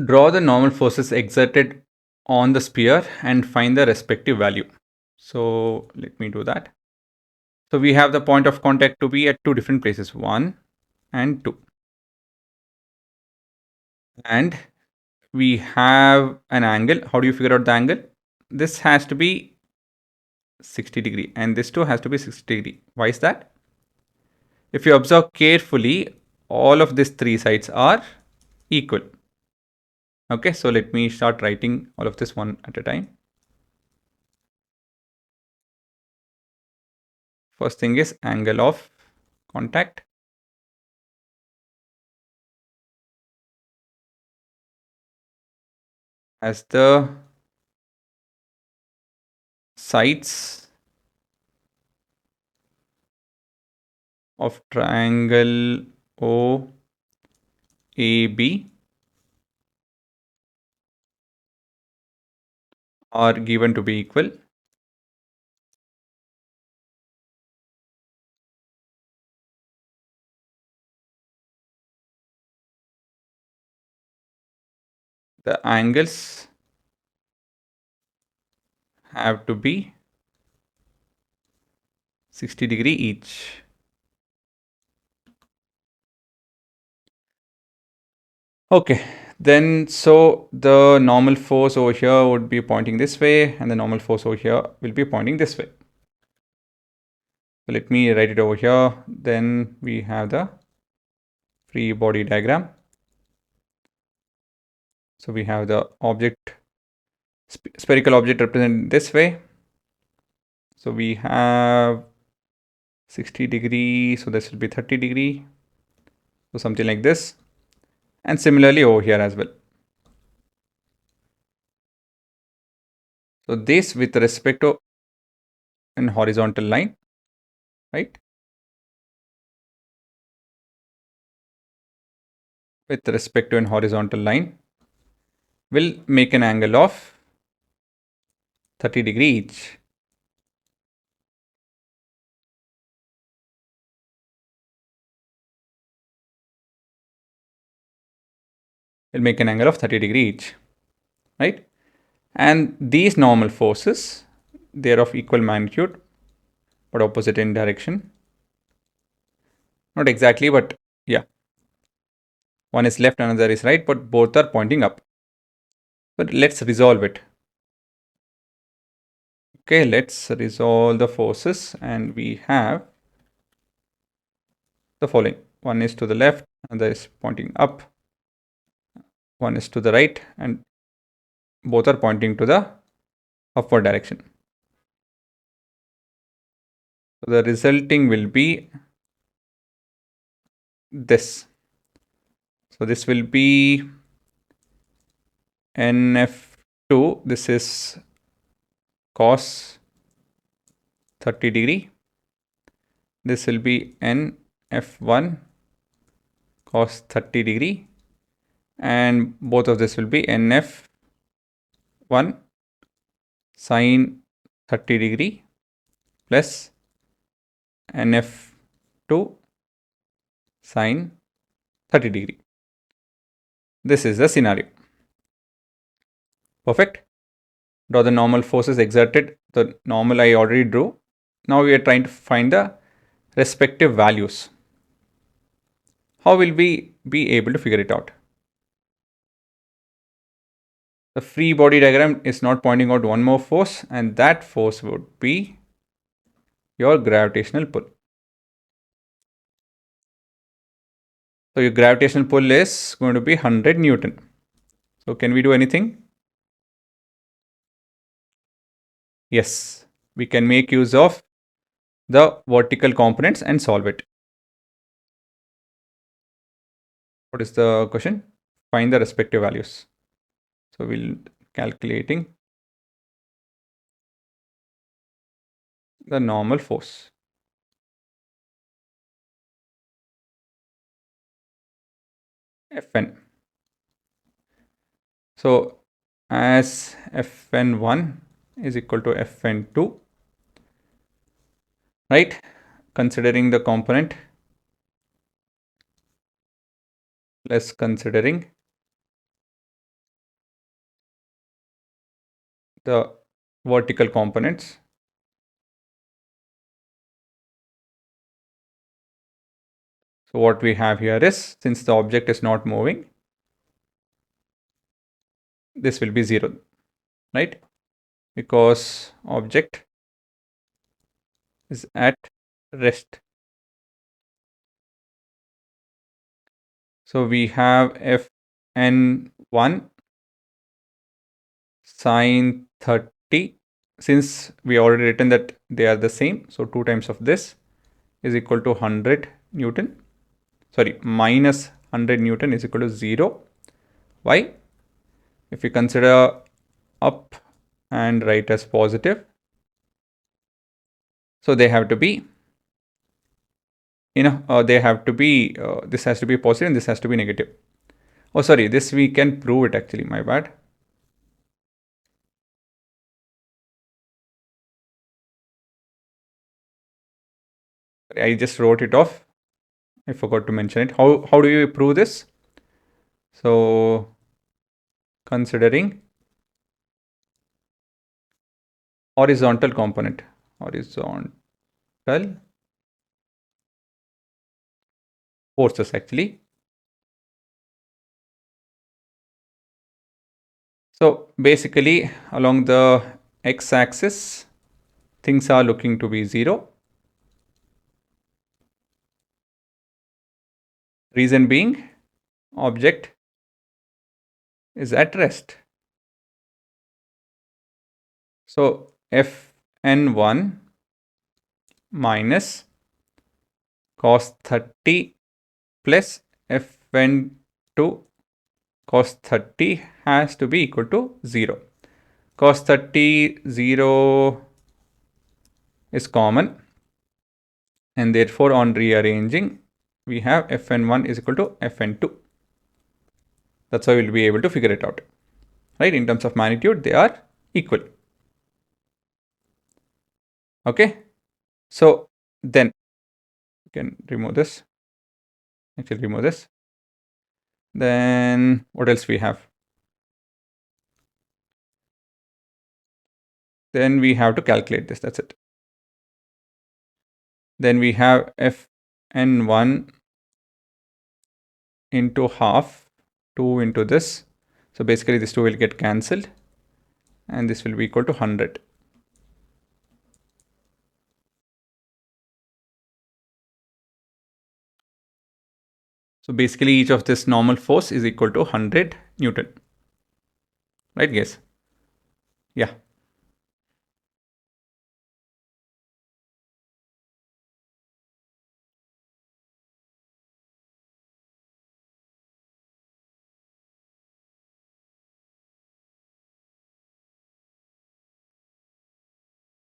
Draw the normal forces exerted on the sphere and find the respective value. So let me do that. So we have the point of contact to be at two different places, 1 and 2. And we have an angle. How do you figure out the angle? This has to be 60 degree and this too has to be 60 degree. Why is that? If you observe carefully, all of these three sides are equal. Okay, so let me start writing all of this one at a time. First thing is angle of contact. As the sides of triangle OAB are given to be equal, the angles have to be 60 degree each. Okay, then so the normal force over here would be pointing this way and the normal force over here will be pointing this way. So let me write it over here. Then we have the free body diagram. So we have the object, spherical object represented this way. So we have 60 degree, so this will be 30 degree. So something like this. And similarly over here as well. So this with respect to an horizontal line, right? With respect to an horizontal line will make an angle of 30 degree each. Will make an angle of 30 degree each, right? And these normal forces, they are of equal magnitude but opposite in direction. Not exactly, but yeah. One is left, another is right, but both are pointing up. But let's resolve it. Okay, let's resolve the forces and we have the following. One is to the left, another is pointing up. One is to the right and both are pointing to the upward direction. So the resulting will be this. So this will be NF2. This is cos 30 degree. This will be NF1 cos 30 degree. And both of this will be NF1 sin 30 degree plus NF2 sin 30 degree. This is the scenario. Perfect. Draw the normal forces exerted. The normal I already drew. Now we are trying to find the respective values. How will we be able to figure it out? The free body diagram is not pointing out one more force, and that force would be your gravitational pull. So your gravitational pull is going to be 100 Newton. So can we do anything? Yes, we can make use of the vertical components and solve it. What is the question? Find the respective values. So we'll calculating the normal force. Fn. So as Fn1 is equal to Fn2, right? Considering the component plus considering the vertical components. So what we have here is, since the object is not moving, this will be 0, right? Because object is at rest. So we have fn1 sine 30. Since we already written that they are the same, so 2 times of this is equal to 100 Newton. Sorry, minus 100 Newton is equal to 0. Why? If we consider up and right as positive, so they have to be, they have to be, this has to be positive and this has to be negative. Oh, sorry, this we can prove it actually, my bad. I just wrote it off. I forgot to mention it. How do you prove this? So considering horizontal component, horizontal forces actually. So basically along the x-axis, things are looking to be 0. Reason being, object is at rest. So fn1 minus cos 30 plus fn2 cos 30 has to be equal to 0. Cos 30, 0 is common, and therefore on rearranging, we have fn1 is equal to fn2. That's how we'll be able to figure it out. Right? In terms of magnitude, they are equal. Okay. So then you can remove this. Actually, remove this. Then what else we have? Then we have to calculate this. That's it. Then we have fn1 into half, 2 into this. So basically this 2 will get cancelled and this will be equal to 100. So basically each of this normal force is equal to 100 Newton. Right guys? Yeah.